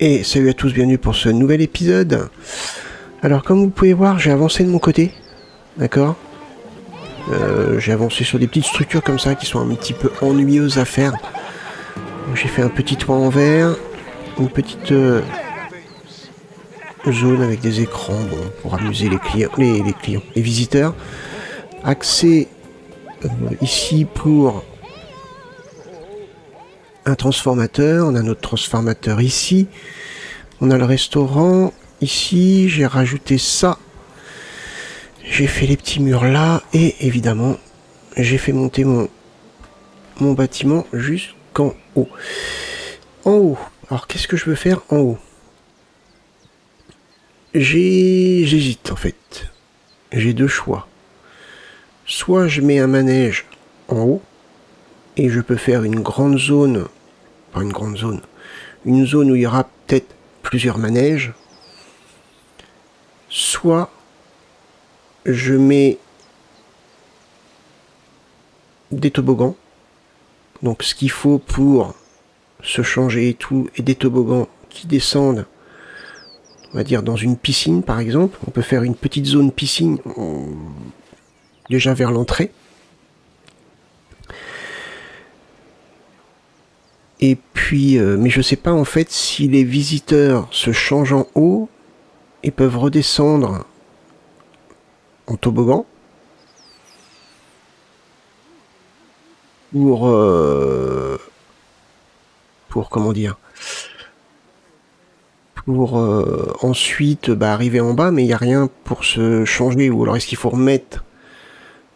Et salut à tous, bienvenue pour ce nouvel épisode. Alors comme vous pouvez voir, j'ai avancé de mon côté, d'accord. J'ai avancé sur des petites structures comme ça qui sont un petit peu ennuyeuses à faire. Donc, j'ai fait un petit toit en verre, une petite zone avec des écrans, bon, pour amuser les clients, les visiteurs. Accès ici pour un transformateur, on a notre transformateur ici. On a le restaurant ici, j'ai rajouté ça. J'ai fait les petits murs là et évidemment j'ai fait monter mon bâtiment jusqu'en haut. En haut, alors qu'est-ce que je veux faire en haut? J'hésite en fait. J'ai deux choix. Soit je mets un manège en haut et je peux faire une grande zone, pas une grande zone, une zone où il y aura peut-être plusieurs manèges. Soit je mets des toboggans, donc ce qu'il faut pour se changer et tout, et des toboggans qui descendent, on va dire dans une piscine par exemple. On peut faire une petite zone piscine déjà vers l'entrée. Et puis, mais je sais pas en fait si les visiteurs se changent en haut et peuvent redescendre en toboggan pour comment dire, pour ensuite arriver en bas, mais il n'y a rien pour se changer. Ou alors est-ce qu'il faut remettre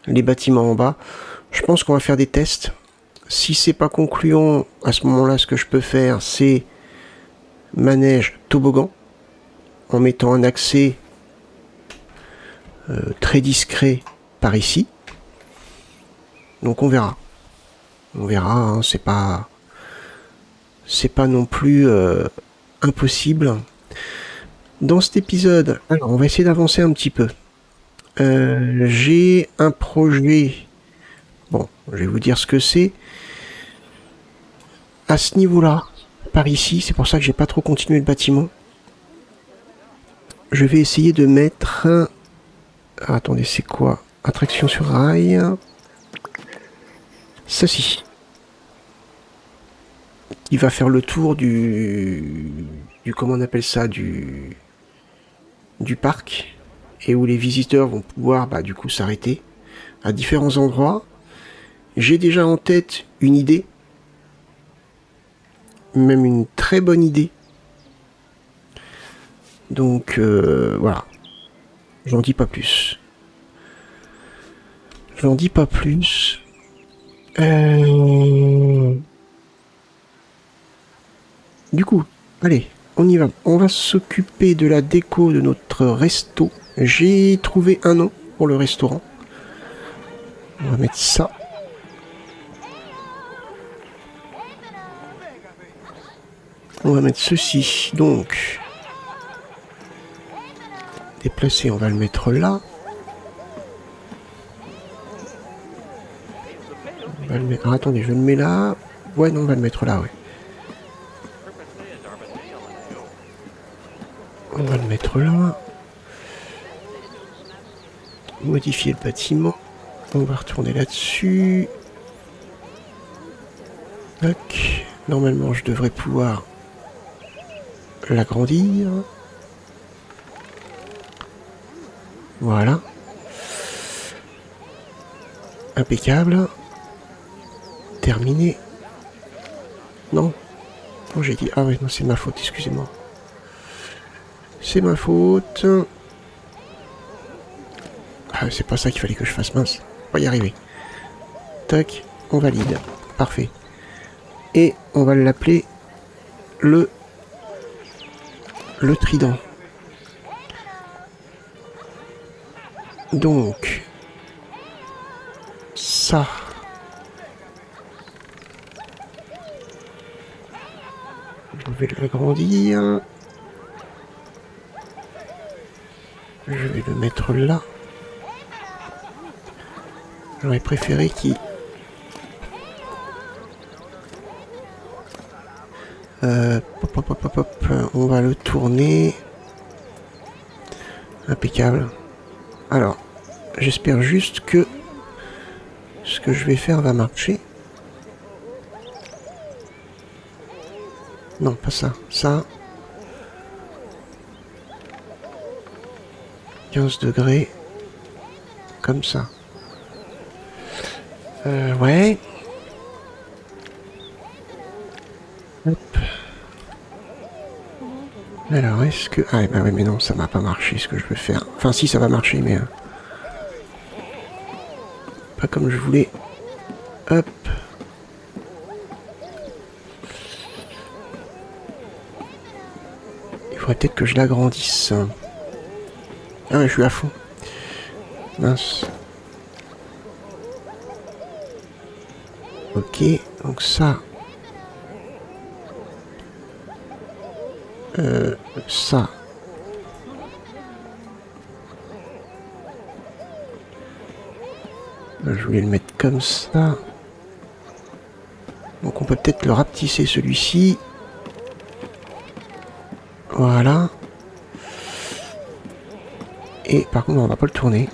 les bâtiments en bas? Je pense qu'on va faire des tests. Si c'est pas concluant, à ce moment-là, ce que je peux faire, c'est manège toboggan, en mettant un accès très discret par ici. Donc on verra. On verra, hein, c'est pas non plus impossible. Dans cet épisode, alors on va essayer d'avancer un petit peu. J'ai un projet. Bon, je vais vous dire ce que c'est. À ce niveau-là, par ici, c'est pour ça que j'ai pas trop continué le bâtiment. Je vais essayer de mettre un... Ah, attendez, c'est quoi? Attraction sur rail. Ceci. Il va faire le tour du comment on appelle ça, du parc, et où les visiteurs vont pouvoir du coup s'arrêter à différents endroits. J'ai déjà en tête une idée, même une très bonne idée. Donc voilà, j'en dis pas plus. J'en dis pas plus. Du coup, allez, on y va. On va s'occuper de la déco de notre resto. J'ai trouvé un nom pour le restaurant. On va mettre ça. On va mettre ceci. Donc, déplacer, on va le mettre là. On va le mettre... Ah, attendez, je le mets là. Ouais, non, on va le mettre là, ouais. On va le mettre là. Modifier le bâtiment. On va retourner là-dessus. Tac. Normalement, je devrais pouvoir l'agrandir. Voilà. Impeccable. Terminé. Non. Oh, j'ai dit... Ah ouais, non, c'est ma faute, excusez-moi. C'est ma faute. Ah, c'est pas ça qu'il fallait que je fasse, mince. On va y arriver. Tac, on valide. Parfait. Et on va l'appeler le trident. Donc, ça. Je vais l'agrandir. Je vais le mettre là. J'aurais préféré qu'il... hop, hop, hop, hop. On va le tourner. Impeccable. Alors, j'espère juste que ce que je vais faire va marcher. Non, pas ça. Ça. 15 degrés. Comme ça. Ouais. Hop. Alors, est-ce que... Ah, bah ouais, mais non, ça m'a pas marché ce que je veux faire. Enfin, si, ça va marcher, mais... pas comme je voulais. Hop. Il faudrait peut-être que je l'agrandisse. Ah ouais, je suis à fond. Mince. Ok, donc ça... ça... Je voulais le mettre comme ça. Donc on peut peut-être le rapetisser celui-ci. Voilà. Et par contre on va pas le tourner.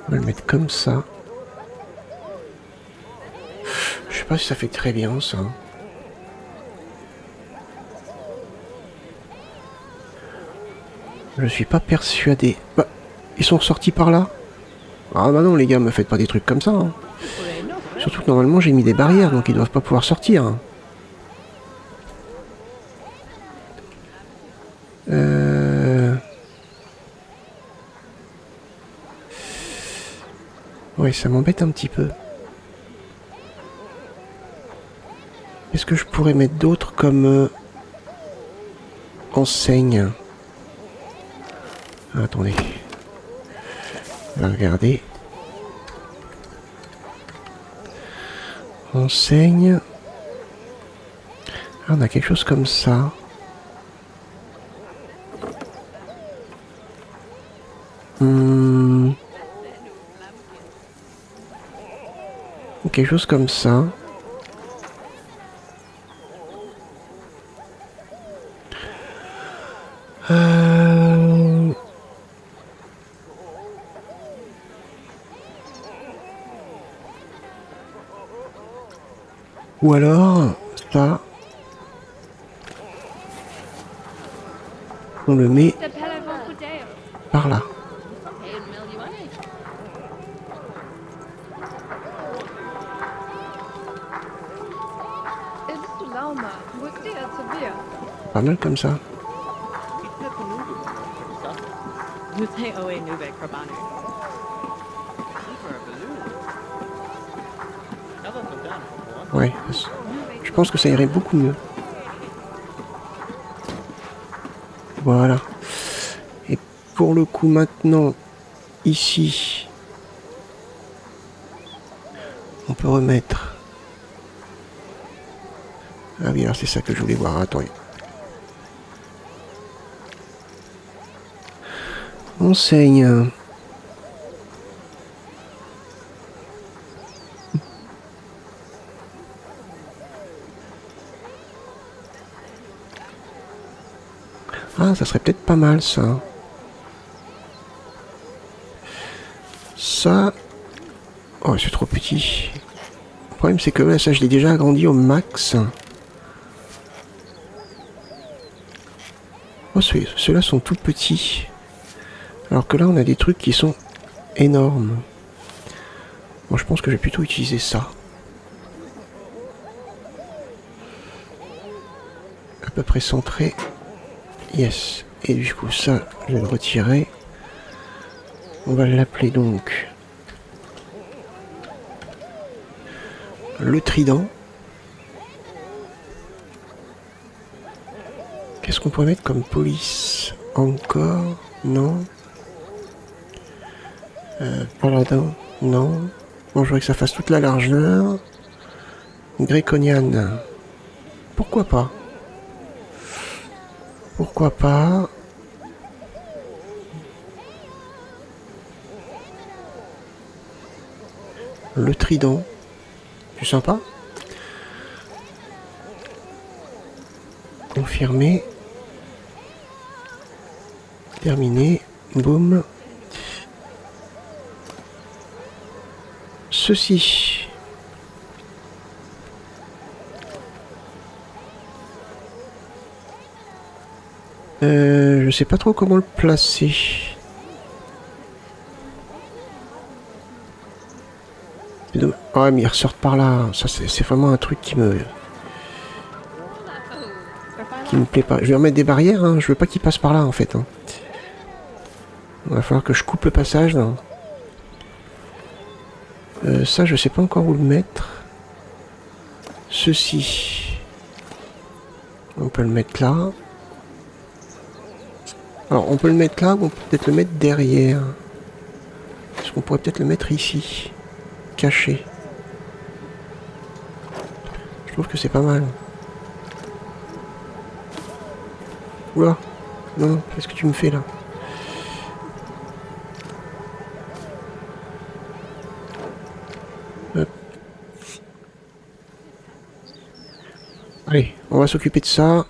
On va le mettre comme ça. Je sais pas si ça fait très bien ça. Je suis pas persuadé. Bah, ils sont sortis par là. Ah bah non les gars, me faites pas des trucs comme ça. Hein. Surtout que normalement j'ai mis des barrières, donc ils doivent pas pouvoir sortir. Ouais, ça m'embête un petit peu. Est-ce que je pourrais mettre d'autres comme enseigne? Ah, attendez. On va regarder. Enseigne. Ah, on a quelque chose comme ça. Quelque chose comme ça. Ou alors, ça, on le met par là. Pas mal comme ça. Ouais, je pense que ça irait beaucoup mieux. Voilà. Et pour le coup maintenant, ici, on peut remettre... Ah oui, alors c'est ça que je voulais voir. Attendez. Enseigne. Ah, ça serait peut-être pas mal ça. Ça... Oh, c'est trop petit. Le problème c'est que là, ça je l'ai déjà agrandi au max. Oh, ceux-là sont tout petits. Alors que là, on a des trucs qui sont énormes. Bon, je pense que je vais plutôt utiliser ça. À peu près centré. Yes. Et du coup, ça, je vais le retirer. On va l'appeler donc... le trident. Qu'est-ce qu'on pourrait mettre comme police? Encore? Non. Paladin? Non. Bon, je voudrais que ça fasse toute la largeur. Gréconian. Pourquoi pas? Pourquoi pas? le trident. C'est sympa. Confirmer. Terminé. Boum. Ceci. Je sais pas trop comment le placer. Ouais, mais ils ressortent par là. Ça, c'est vraiment un truc qui me plaît pas. Je vais remettre des barrières. Hein. Je veux pas qu'ils passent par là, en fait. Hein. Il va falloir que je coupe le passage. Là. Ça, je sais pas encore où le mettre. Ceci. On peut le mettre là. Alors, on peut le mettre là ou on peut peut-être le mettre derrière. Est-ce qu'on pourrait peut-être le mettre ici? Caché. Je trouve que c'est pas mal. Oula. Non, qu'est-ce que tu me fais là? Hop. Allez, on va s'occuper de ça.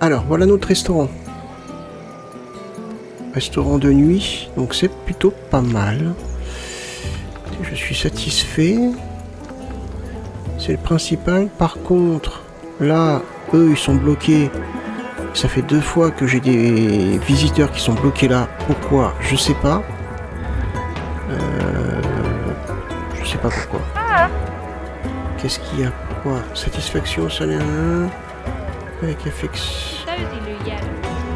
Alors, voilà notre restaurant. Restaurant de nuit, donc c'est plutôt pas mal. Je suis satisfait. C'est le principal. Par contre, là, eux, ils sont bloqués. Ça fait 2 fois que j'ai des visiteurs qui sont bloqués là. Pourquoi? Je sais pas. Je sais pas pourquoi. Qu'est-ce qu'il y a? Quoi? Satisfaction, salaire avec affection.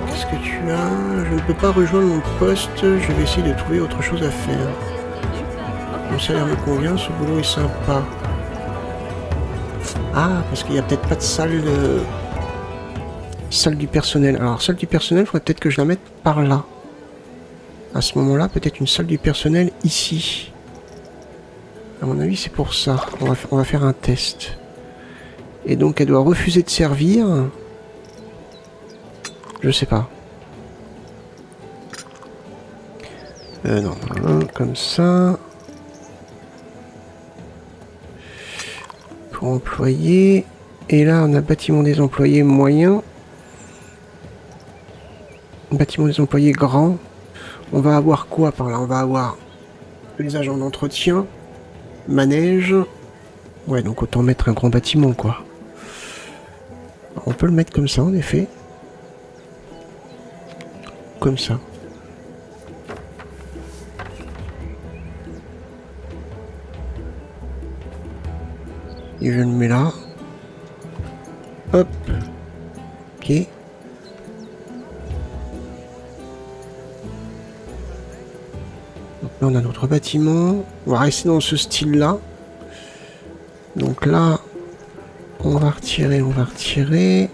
Qu'est-ce que tu as? Je ne peux pas rejoindre mon poste. Je vais essayer de trouver autre chose à faire. Mon salaire me convient. Ce boulot est sympa. Ah, parce qu'il n'y a peut-être pas de salle du personnel. Alors, salle du personnel, il faudrait peut-être que je la mette par là. À ce moment-là, peut-être une salle du personnel ici. À mon avis, c'est pour ça. On va faire un test. Et donc, elle doit refuser de servir. Je sais pas. Non, comme ça. Pour employés. Et là, on a bâtiment des employés moyens. Bâtiment des employés grands. On va avoir quoi par là? On va avoir les agents d'entretien. Manège. Ouais, donc autant mettre un grand bâtiment, quoi. On peut le mettre comme ça, en effet. Comme ça. Et je le mets là. Hop. Ok. Donc là, on a notre bâtiment. On va rester dans ce style-là. Donc là, on va retirer, on va retirer.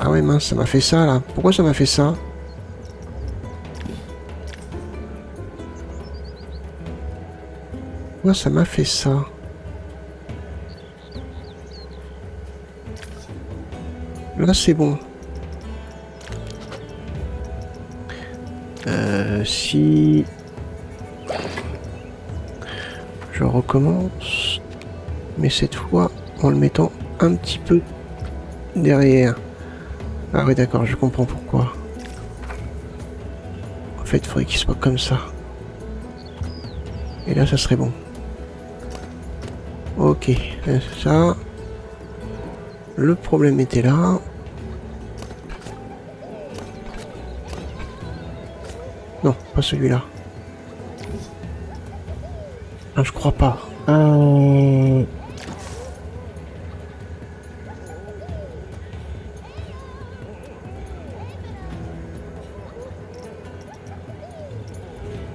Ah ouais, mince, ça m'a fait ça, là. Pourquoi ça m'a fait ça? Pourquoi ça m'a fait ça? Là, c'est bon. Si... Je recommence. Mais cette fois, en le mettant un petit peu derrière. Ah ouais, d'accord, je comprends pourquoi. En fait, il faudrait qu'il soit comme ça. Et là, ça serait bon. Ok, ça... Le problème était là. Non, pas celui-là. Ah, je crois pas.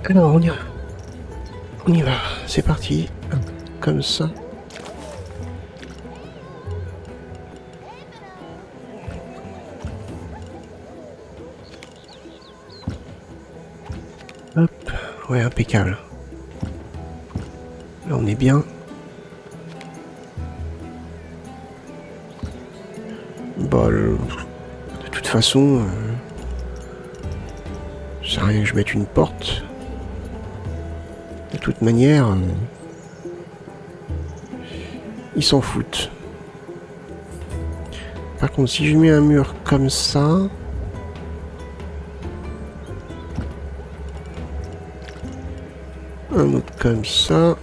Alors, on y va. On y va. C'est parti. Comme ça. Hop. Ouais, impeccable. Là, on est bien. Bah, de toute façon... ça sert à rien que je mette une porte. De toute manière... ils s'en foutent. Par contre, si je mets un mur comme ça... Un autre comme ça...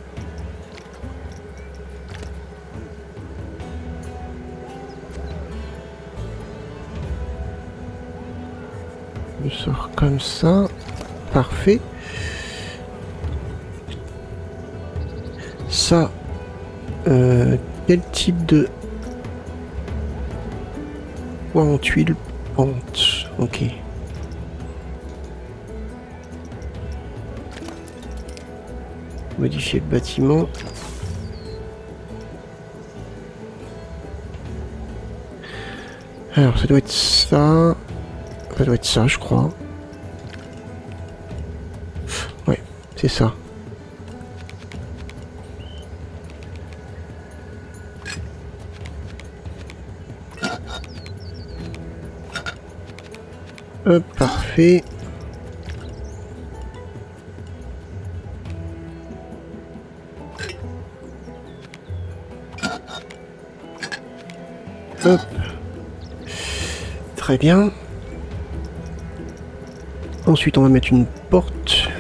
Je sors comme ça. Parfait. Ça... quel type de... Bois en tuile pente. Ok. Modifier le bâtiment. Alors, ça doit être ça. Ça doit être ça, je crois. Ouais, c'est ça. Hop, parfait. Hop. Très bien. Ensuite, on va mettre une porte.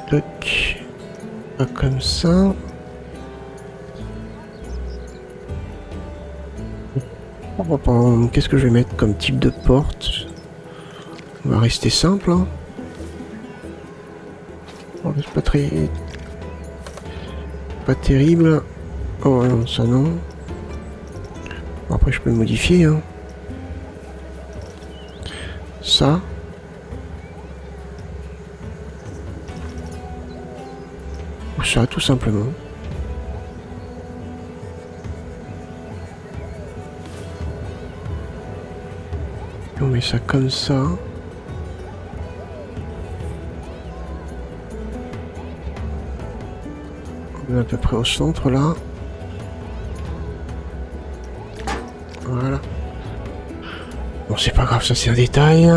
Toc. Pas comme ça. Qu'est-ce que je vais mettre comme type de porte? On va rester simple. Hein. Oh, c'est pas très... Pas terrible. Oh non, ça non. Bon, après, je peux le modifier. Hein. Ça. Ou ça, tout simplement. Et on met ça comme ça. On est à peu près au centre, là. Voilà. Bon, c'est pas grave, ça c'est un détail.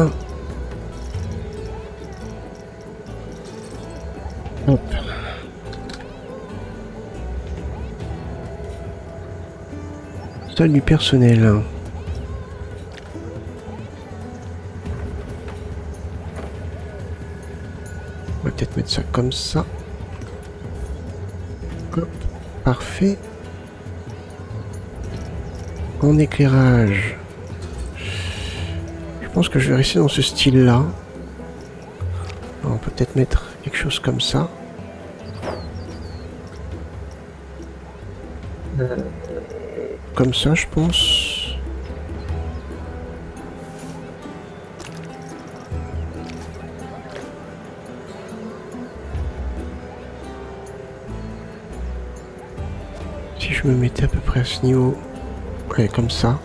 Hop. Salle du personnel. On va peut-être mettre ça comme ça. Hop. Parfait. En éclairage. Je pense que je vais rester dans ce style-là. On peut peut-être mettre quelque chose comme ça. Comme ça, je pense. Si je me mettais à peu près à ce niveau. Ouais, comme ça.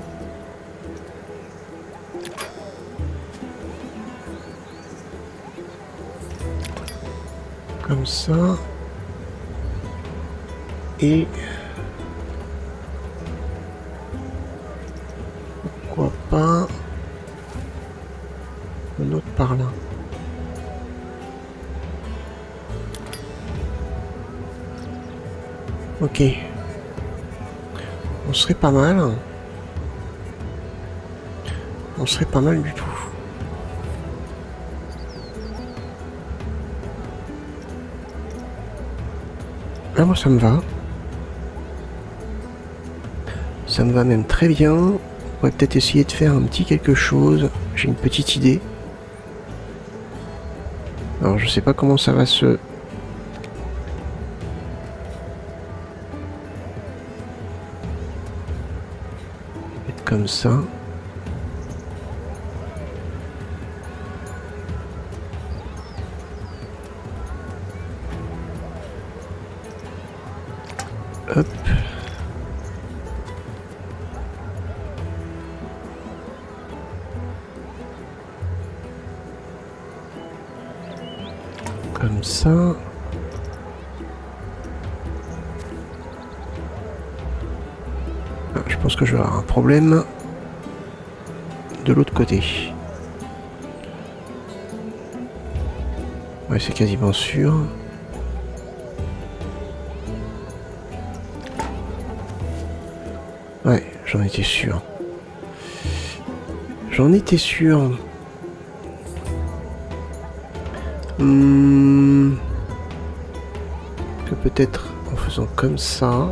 Comme ça. Et... pourquoi pas... un autre par là. Ok. On serait pas mal. On serait pas mal du tout. Ah, moi ça me va. Ça me va même très bien. On pourrait peut-être essayer de faire un petit quelque chose. J'ai une petite idée. Alors je sais pas comment ça va se... être comme ça. Hop. Comme ça. Ah, je pense que je vais avoir un problème de l'autre côté. Ouais, c'est quasiment sûr. Ouais, j'en étais sûr. J'en étais sûr. Que peut-être en faisant comme ça.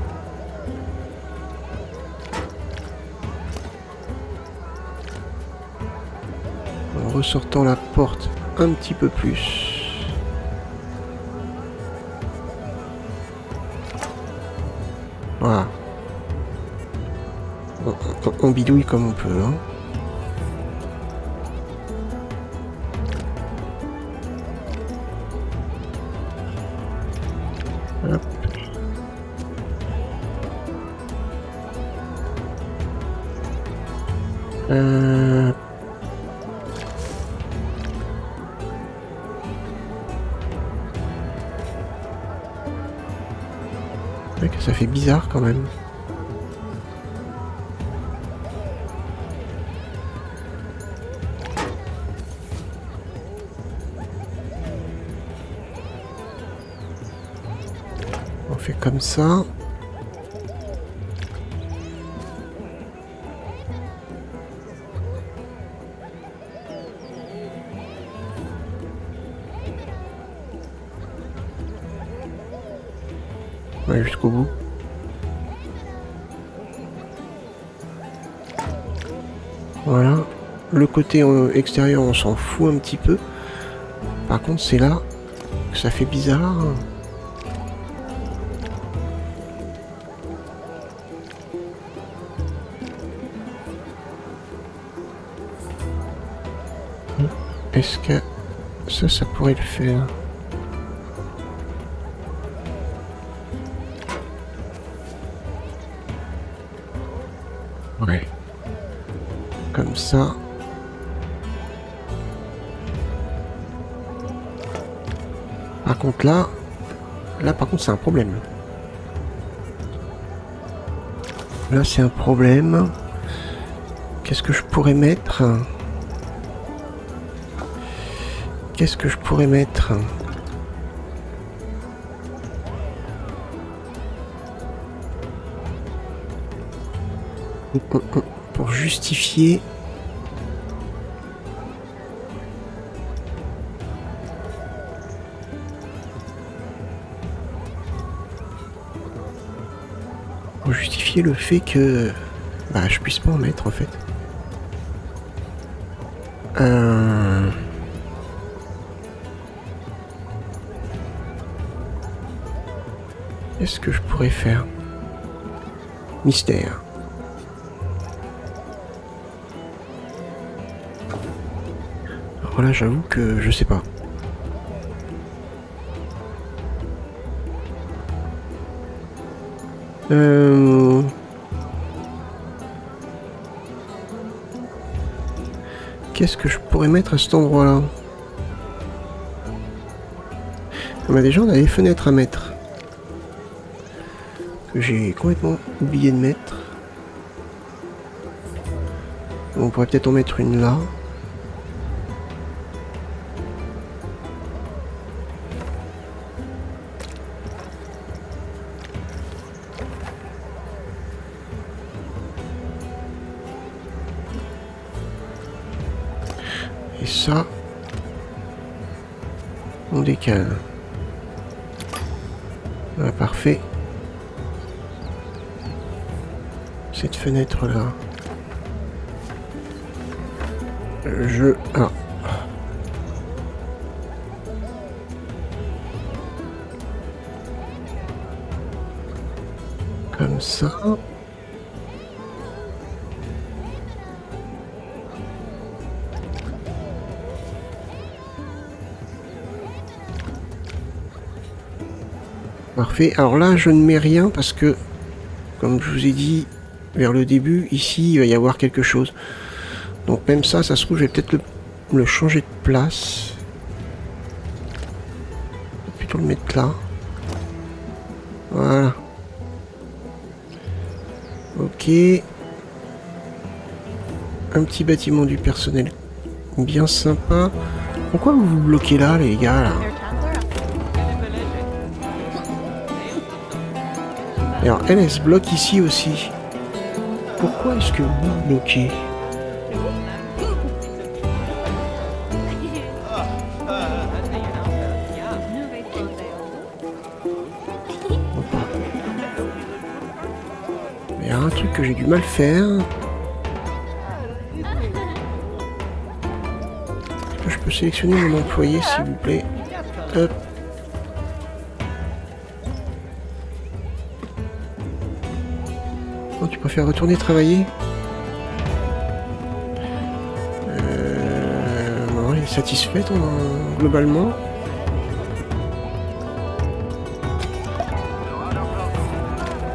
En ressortant la porte un petit peu plus. Voilà. On bidouille comme on peut. Hein. Hop. Ouais, que ça fait bizarre quand même. On fait comme ça. Ouais, jusqu'au bout. Voilà. Le côté extérieur, on s'en fout un petit peu. Par contre, c'est là que ça fait bizarre. Est-ce que ça pourrait le faire? Ouais. Comme ça. Par contre là par contre c'est un problème. Là c'est un problème. Qu'est-ce que je pourrais mettre? Qu'est-ce que je pourrais mettre? Pour justifier. Pour justifier le fait que bah je puisse pas en mettre en fait. Qu'est-ce que je pourrais faire? Mystère. Alors là, j'avoue que je sais pas. Qu'est-ce que je pourrais mettre à cet endroit-là? Bah déjà, on a des fenêtres à mettre. Que j'ai complètement oublié de mettre. On pourrait peut-être en mettre une là. Et ça, on décale. Ah, parfait. Cette fenêtre là. Ah. Comme ça. Parfait. Alors là, je ne mets rien parce que, comme je vous ai dit vers le début, ici, il va y avoir quelque chose. Donc même ça se trouve, je vais peut-être le changer de place. Je vais plutôt le mettre là. Voilà. Ok. Un petit bâtiment du personnel bien sympa. Pourquoi vous vous bloquez là, les gars, là? Alors, elle se bloque ici aussi. Pourquoi est-ce que vous bloquez? Il y a un truc que j'ai du mal à faire. Est-ce que je peux sélectionner mon employé, s'il vous plaît? Hop. Oh, tu préfères retourner travailler? Non, elle est satisfaite globalement.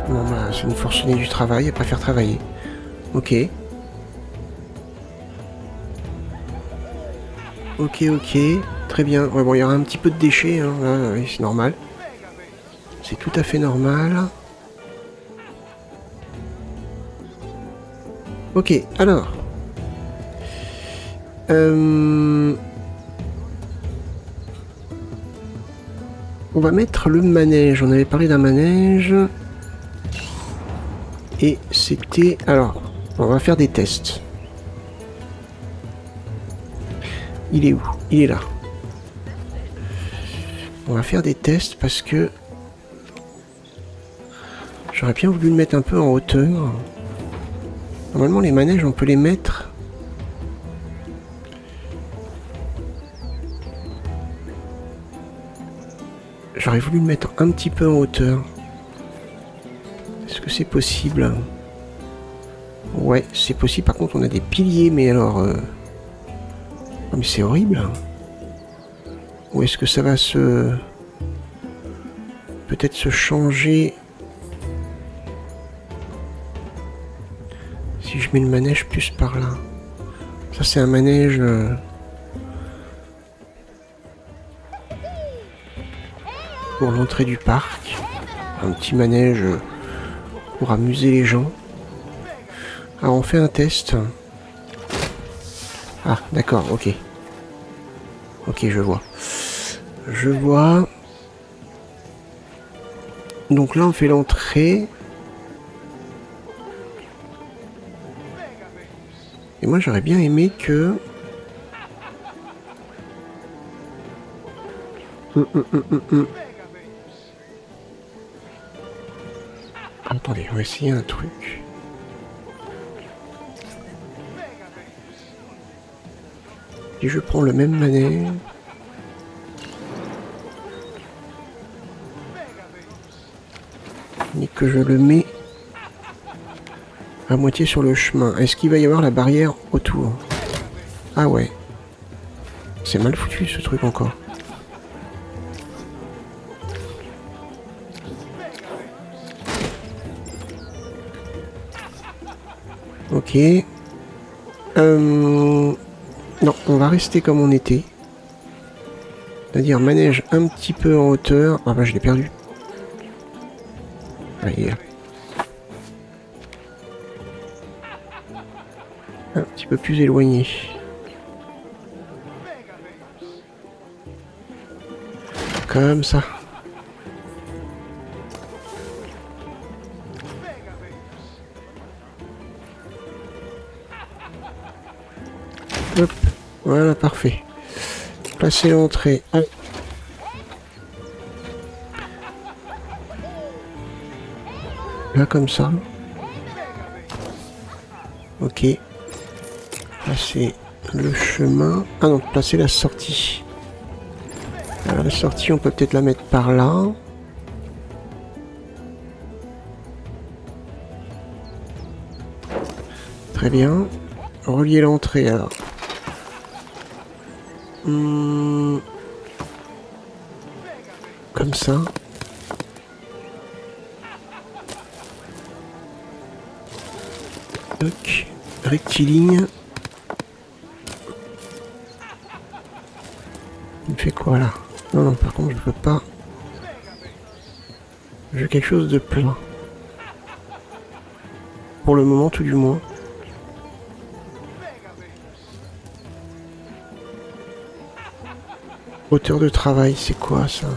Bon bah c'est une forcenée du travail, à pas faire travailler. Ok. Ok, très bien. Ouais, bon, il y aura un petit peu de déchets, hein, là, oui, c'est normal. C'est tout à fait normal. Ok, alors. On va mettre le manège. On avait parlé d'un manège. Et c'était... Alors, on va faire des tests. Il est où? Il est là. On va faire des tests parce que... J'aurais bien voulu le mettre un peu en hauteur. Normalement, les manèges, on peut les mettre... J'aurais voulu le mettre un petit peu en hauteur. Est-ce que c'est possible? Ouais, c'est possible. Par contre, on a des piliers, mais alors... Oh, mais c'est horrible. Ou est-ce que ça va se... Peut-être se changer... Si je mets le manège plus par là. Ça, c'est un manège... pour l'entrée du parc. Un petit manège pour amuser les gens. Alors on fait un test. Ah d'accord, ok. Ok, je vois. Je vois. Donc là on fait l'entrée. Et moi j'aurais bien aimé que... Attendez, on va essayer un truc. Et je prends le même manège. Mais que je le mets à moitié sur le chemin. Est-ce qu'il va y avoir la barrière autour? Ah ouais. C'est mal foutu ce truc encore. Ok. Non, on va rester comme on était. C'est-à-dire manège un petit peu en hauteur. Ah bah je l'ai perdu. Allez. Un petit peu plus éloigné. Comme ça. Hop, voilà, parfait. Placer l'entrée. Là, comme ça. Ok. Placer le chemin. Ah non, placer la sortie. Alors la sortie, on peut peut-être la mettre par là. Très bien. Relier l'entrée alors. Comme ça. Toc. Rectiligne. Il me fait quoi là? Non, non, par contre, je peux pas. Je veux quelque chose de plein. Pour le moment, tout du moins. Hauteur de travail, c'est quoi ça?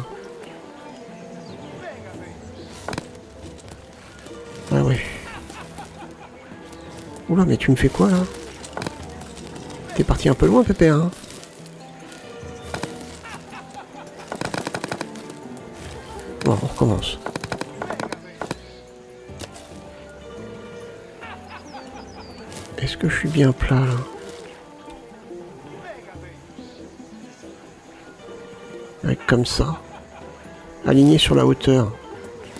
Ah ouais. Oula, mais tu me fais quoi là? T'es parti un peu loin, Pépère, hein? Bon, on recommence. Est-ce que je suis bien plat là? Avec comme ça. Aligné sur la hauteur.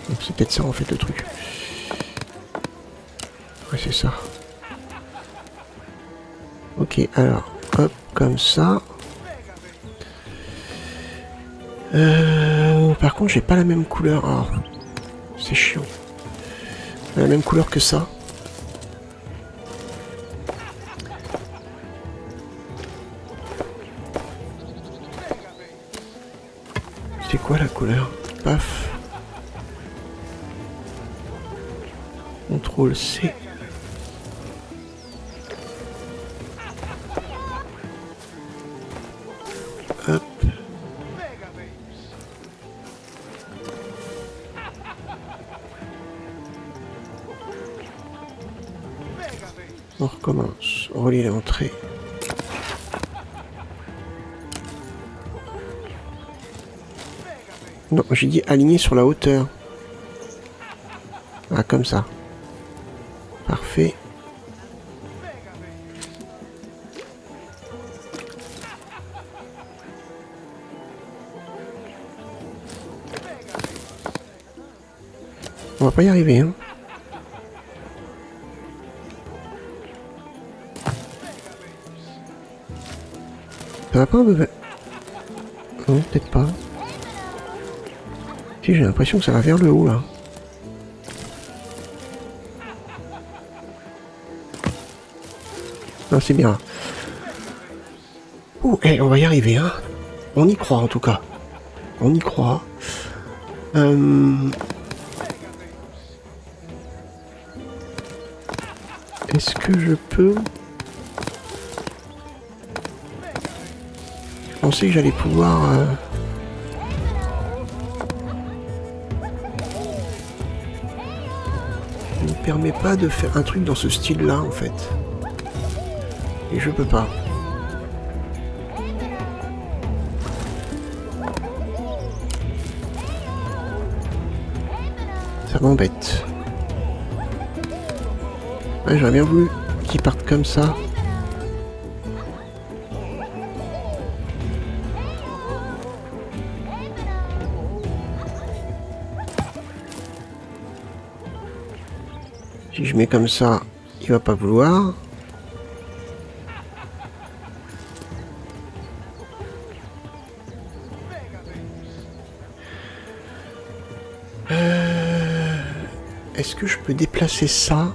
Donc c'est peut-être ça en fait le truc. Ouais, c'est ça. Ok, alors, hop, comme ça. Par contre, j'ai pas la même couleur. Ah, c'est chiant. La même couleur que ça. C'est quoi la couleur? Paf. CTRL C. Hop. On recommence. Relier l'entrée. Non, j'ai dit aligner sur la hauteur. Ah, comme ça. Parfait. On va pas y arriver, hein. Ça va pas un peu... Non, peut-être pas. Si, j'ai l'impression que ça va vers le haut, là. Non, c'est bien. Oh, hey, on va y arriver, hein. On y croit, en tout cas. On y croit. Est-ce que je peux... Je pensais que j'allais pouvoir... Il ne me permet pas de faire un truc dans ce style-là, en fait. Et je peux pas. Ça m'embête. Ouais, j'aurais bien voulu qu'ils partent comme ça. Si je mets comme ça, il va pas vouloir. Est-ce que je peux déplacer ça?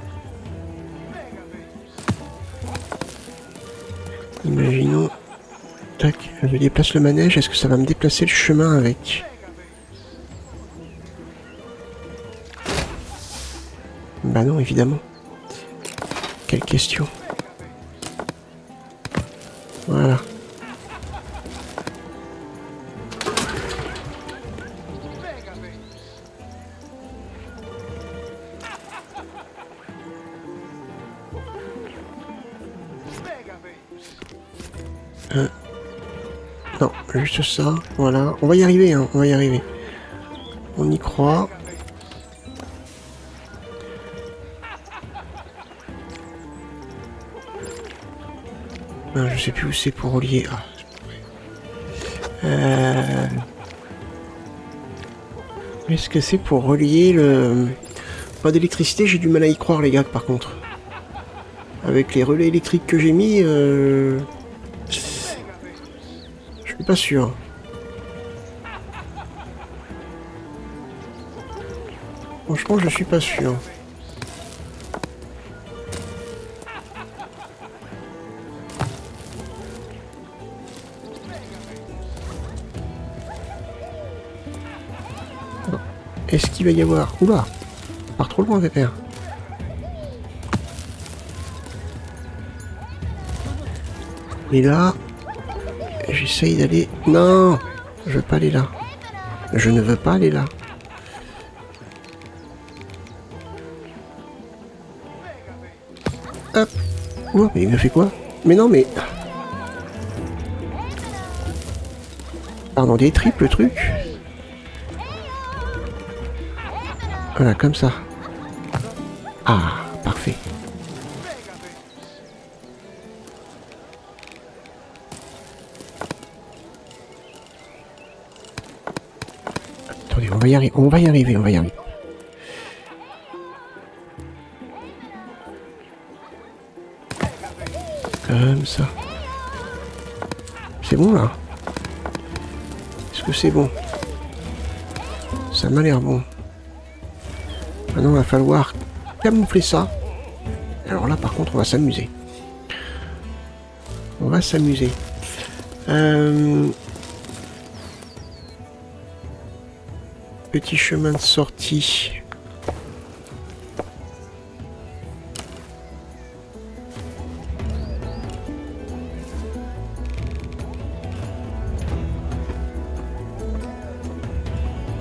Imaginons... Tac, je déplace le manège, est-ce que ça va me déplacer le chemin avec? Bah non, évidemment. Quelle question. Voilà. Non, juste ça, voilà. On va y arriver, hein, on va y arriver. On y croit. Non, je sais plus où c'est pour relier. Ah. Est-ce que c'est pour relier le... Pas d'électricité, j'ai du mal à y croire, les gars, par contre. Avec les relais électriques que j'ai mis, je suis pas sûr. Franchement, je suis pas sûr. Est-ce qu'il va y avoir... Oula, on part trop loin, Pépère. Et là, j'essaye d'aller... Non, je veux pas aller là. Je ne veux pas aller là. Hop. Ouah, mais il m'a fait quoi? Mais non, mais... Pardon, des triples trucs. Voilà, comme ça. Ah, parfait. Attendez, on va y arriver, on va y arriver, on va y arriver. Comme ça. C'est bon, là? Est-ce que c'est bon? Ça m'a l'air bon. Maintenant, il va falloir camoufler ça. Alors là, par contre, on va s'amuser. On va s'amuser. Petit chemin de sortie.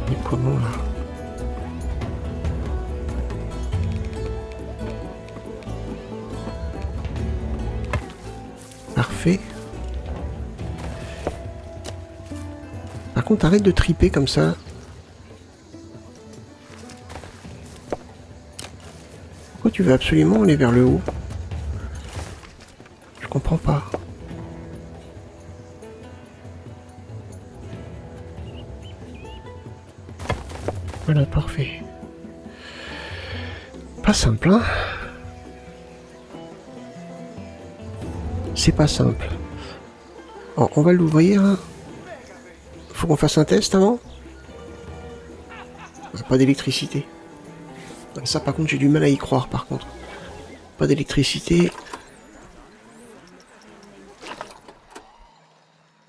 Mais comment là? Parfait. Par contre, arrête de triper comme ça. Pourquoi tu veux absolument aller vers le haut? Je comprends pas. Voilà, parfait. Pas simple, hein? C'est pas simple. Alors, on va l'ouvrir. Hein. Faut qu'on fasse un test avant? Pas d'électricité. Ça, par contre, j'ai du mal à y croire, par contre. Pas d'électricité.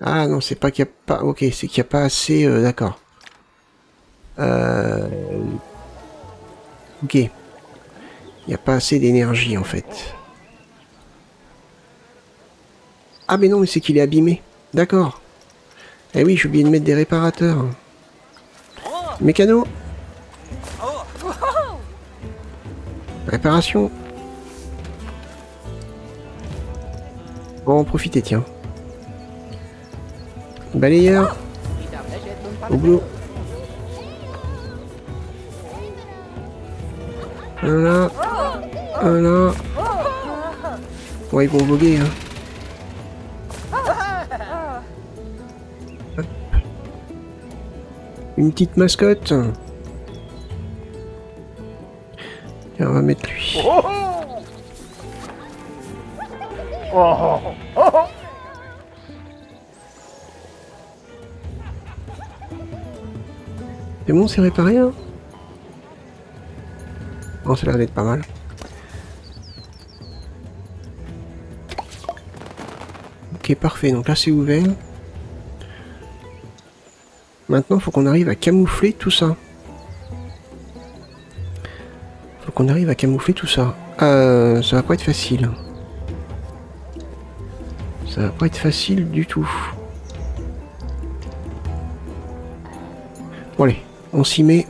Ah non, c'est pas qu'il y a pas... Ok, c'est qu'il n'y a pas assez... D'accord. Ok. Il n'y a pas assez d'énergie, en fait. Ah mais non, mais c'est qu'il est abîmé. D'accord. Eh oui, j'ai oublié de mettre des réparateurs. Mécano. Réparation. Bon, profitez, tiens. Balayeur. Au boulot. Voilà. Voilà. Ouais, ils vont voguer, hein. Hop. Une petite mascotte. Tiens, on va mettre lui. C'est bon, c'est réparé, hein? Bon, ça a l'air d'être pas mal. Ok, parfait. Donc là, c'est ouvert. Maintenant, faut qu'on arrive à camoufler tout ça. Faut qu'on arrive à camoufler tout ça. Ça va pas être facile. Ça va pas être facile du tout. Bon allez, on s'y met.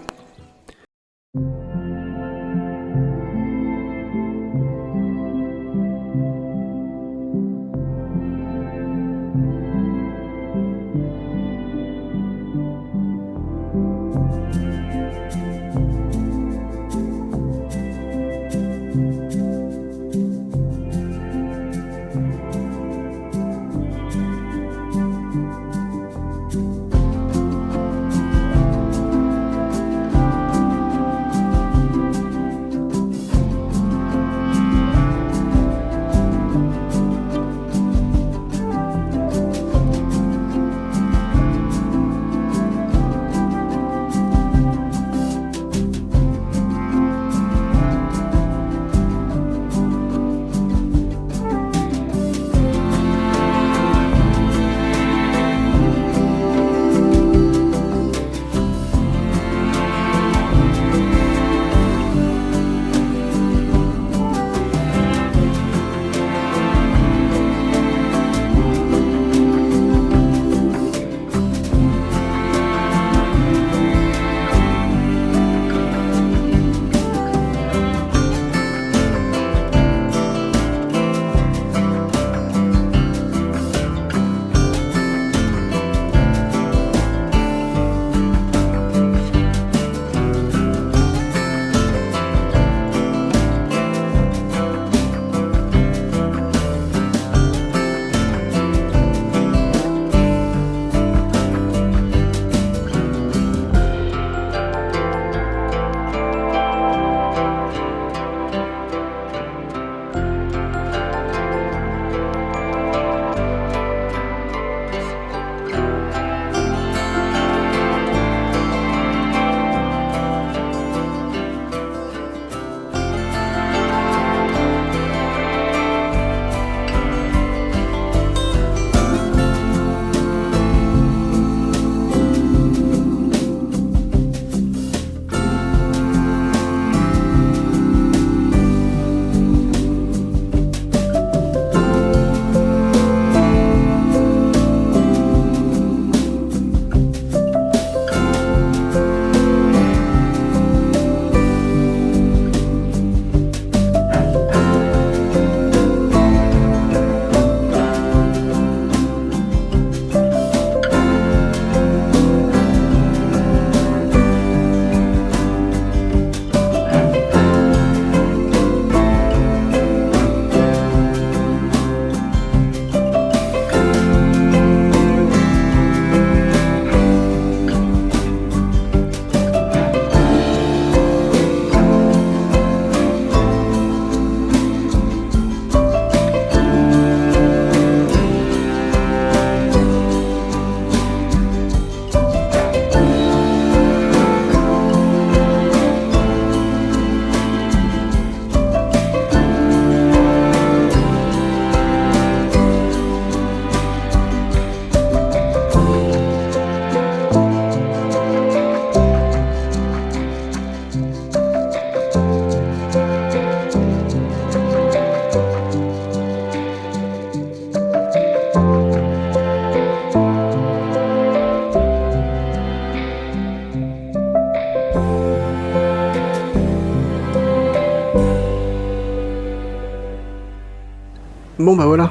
Bon bah voilà.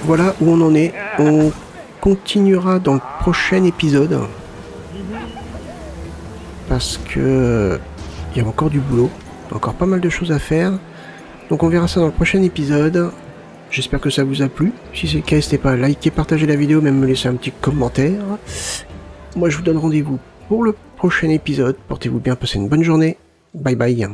Voilà où on en est. On continuera dans le prochain épisode. Parce que il y a encore du boulot. Encore pas mal de choses à faire. Donc on verra ça dans le prochain épisode. J'espère que ça vous a plu. Si c'est le cas, n'hésitez pas à liker, partager la vidéo, même me laisser un petit commentaire. Moi je vous donne rendez-vous pour le prochain épisode. Portez-vous bien, passez une bonne journée. Bye bye.